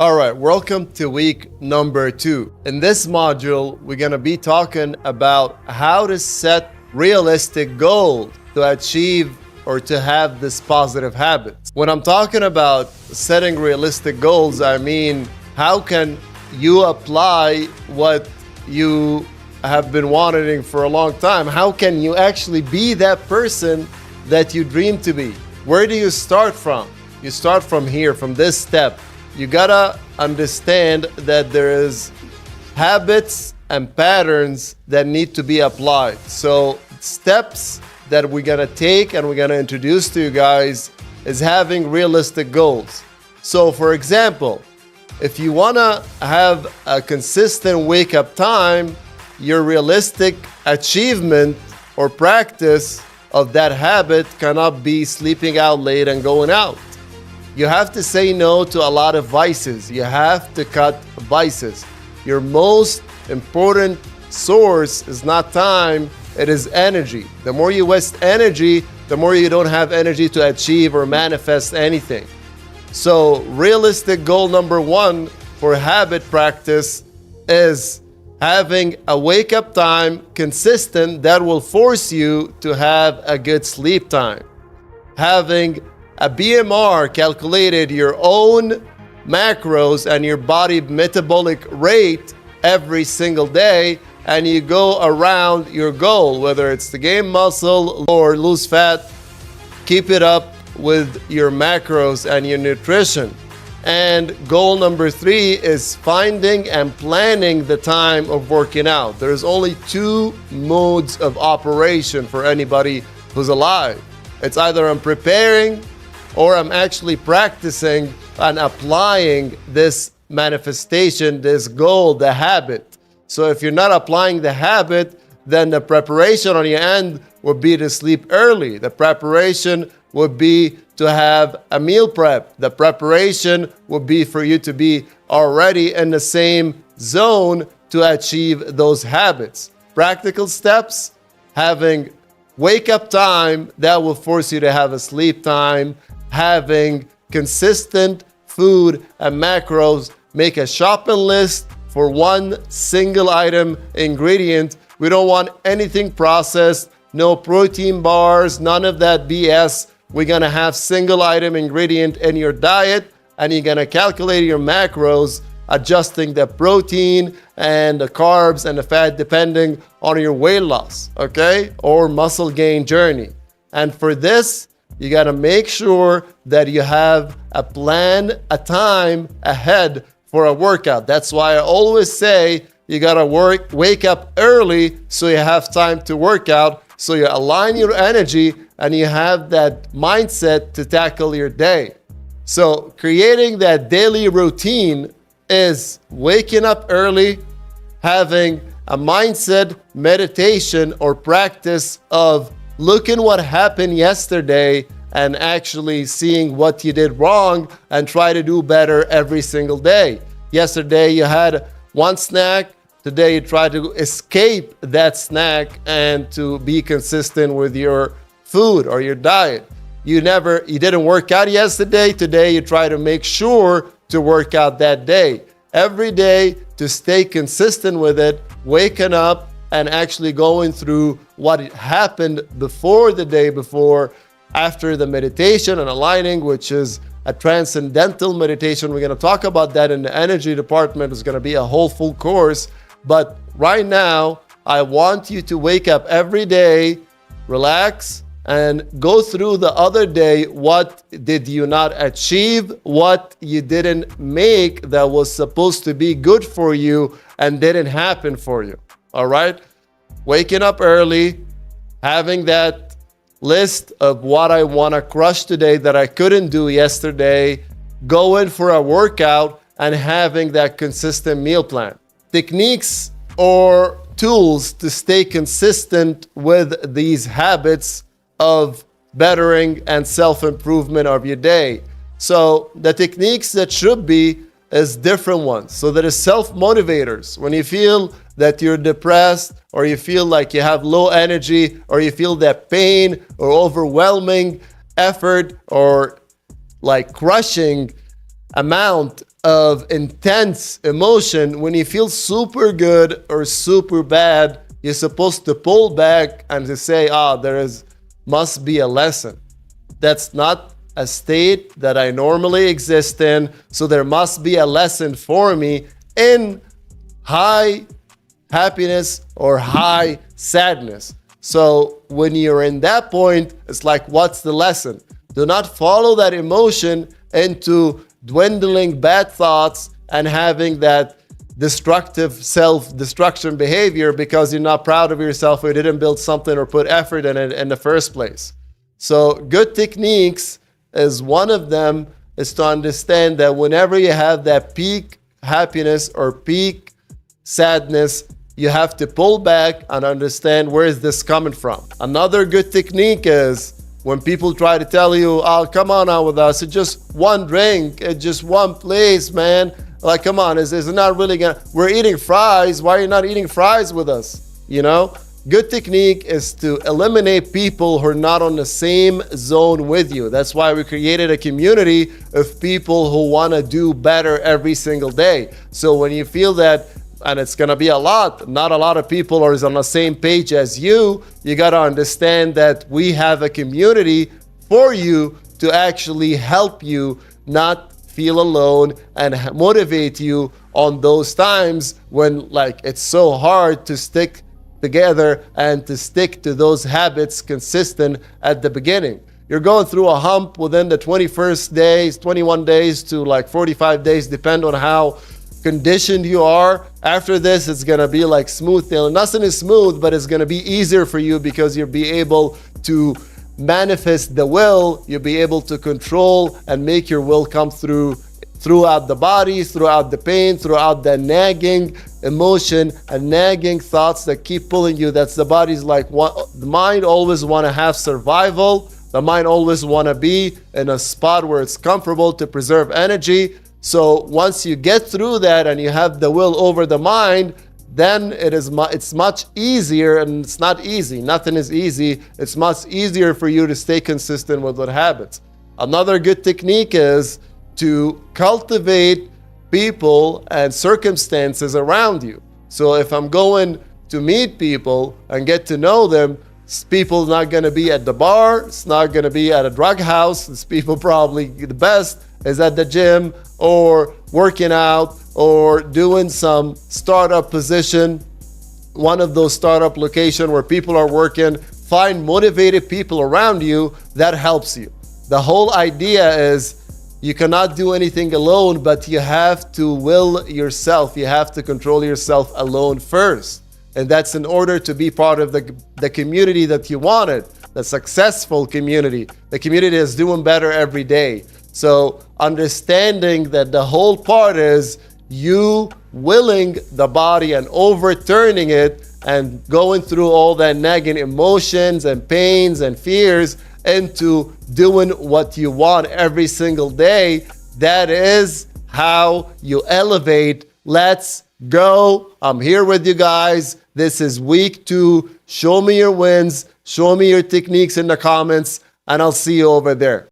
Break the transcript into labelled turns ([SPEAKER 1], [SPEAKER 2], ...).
[SPEAKER 1] All right, welcome to week number 2. In this module, we're going to be talking about how to set realistic goals to achieve or to have this positive habits. When I'm talking about setting realistic goals, I mean, how can you apply what you have been wanting for a long time? How can you actually be that person that you dream to be? Where do you start from? You start from here, from this step. You gotta understand that there is habits and patterns that need to be applied. So steps that we're gonna take and we're gonna introduce to you guys is having realistic goals. So for example, if you wanna have a consistent wake up time, your realistic achievement or practice of that habit cannot be sleeping out late and going out. You have to say no to a lot of vices. You have to cut vices. Your most important source is not time, it is energy. The more you waste energy, the more you don't have energy to achieve or manifest anything. So realistic goal number 1 for habit practice is having a wake-up time consistent that will force you to have a good sleep time. Having a BMR calculated your own macros and your body metabolic rate every single day, and you go around your goal, whether it's to gain muscle or lose fat. Keep it up with your macros and your nutrition. And goal number 3 is finding and planning the time of working out. There's only 2 modes of operation for anybody who's alive. It's either I'm preparing or I'm actually practicing and applying this manifestation, this goal, the habit. So if you're not applying the habit, then the preparation on your end would be to sleep early. The preparation would be to have a meal prep. The preparation would be for you to be already in the same zone to achieve those habits. Practical steps, having wake up time that will force you to have a sleep time, having consistent food and macros, make a shopping list for one single item ingredient. We don't want anything processed, no protein bars, none of that BS. We're gonna have single item ingredient in your diet, and you're gonna calculate your macros, adjusting the protein and the carbs and the fat depending on your weight loss, okay? Or muscle gain journey. And for this, you gotta make sure that you have a plan, a time ahead for a workout. That's why I always say you gotta wake up early so you have time to work out, so you align your energy and you have that mindset to tackle your day. So creating that daily routine is waking up early, having a mindset, meditation, or practice of looking what happened yesterday and actually seeing what you did wrong and try to do better every single day. Yesterday you had one snack, today you try to escape that snack and to be consistent with your food or your diet. You didn't work out yesterday, today you try to make sure to work out that day. Every day to stay consistent with it, waking up and actually going through what happened before the day before, after the meditation and aligning, which is a transcendental meditation. We're going to talk about that in the energy department. It's going to be a whole full course. But right now, I want you to wake up every day, relax, and go through the other day. What did you not achieve? What you didn't make that was supposed to be good for you and didn't happen for you. All right? Waking up early, having that list of what I want to crush today that I couldn't do yesterday, going for a workout, and having that consistent meal plan. Techniques or tools to stay consistent with these habits of bettering and self-improvement of your day. So the techniques that should be is different ones. So there is self-motivators. When you feel that you're depressed, or you feel like you have low energy, or you feel that pain or overwhelming effort or like crushing amount of intense emotion, when you feel super good or super bad, you're supposed to pull back and to say, must be a lesson. That's not a state that I normally exist in, so there must be a lesson for me in high happiness or high sadness. So when you're in that point, it's like, what's the lesson? Do not follow that emotion into dwindling bad thoughts and having that destructive self-destruction behavior because you're not proud of yourself or you didn't build something or put effort in it in the first place. So good techniques is one of them, is to understand that whenever you have that peak happiness or peak sadness, you have to pull back and understand, where is this coming from? Another good technique is when people try to tell you, oh, come on out with us, it's just one drink, it's just one place, man. Like, come on, is not really gonna, we're eating fries, why are you not eating fries with us? You know? Good technique is to eliminate people who are not on the same zone with you. That's why we created a community of people who want to do better every single day. So when you feel that, and it's going to be not a lot of people are on the same page as you, you got to understand that we have a community for you to actually help you not feel alone and motivate you on those times when, like, it's so hard to stick together and to stick to those habits consistent at the beginning. You're going through a hump within the 21st days, 21 days to like 45 days, depend on how conditioned you are. After this, it's going to be like smooth sailing. Nothing is smooth, but it's going to be easier for you because you'll be able to manifest the will. You'll be able to control and make your will come throughout the body, throughout the pain, throughout the nagging emotion and nagging thoughts that keep pulling you. That's the body's like, the mind always want to have survival. The mind always want to be in a spot where it's comfortable to preserve energy. So once you get through that and you have the will over the mind, then it's much easier, and it's not easy. Nothing is easy. It's much easier for you to stay consistent with what habits. Another good technique is to cultivate people and circumstances around you. So if I'm going to meet people and get to know them, people not going to be at the bar, it's not going to be at a drug house. It's people probably the best is at the gym or working out or doing some startup position, one of those startup locations where people are working. Find motivated people around you that helps you. The whole idea is you cannot do anything alone, but you have to will yourself. You have to control yourself alone first. And that's in order to be part of the community that you wanted, the successful community, the community that's doing better every day. So understanding that the whole part is you willing the body and overturning it and going through all that nagging emotions and pains and fears into doing what you want every single day. That is how you elevate. Let's go. I'm here with you guys. This is week 2. Show me your wins. Show me your techniques in the comments, and I'll see you over there.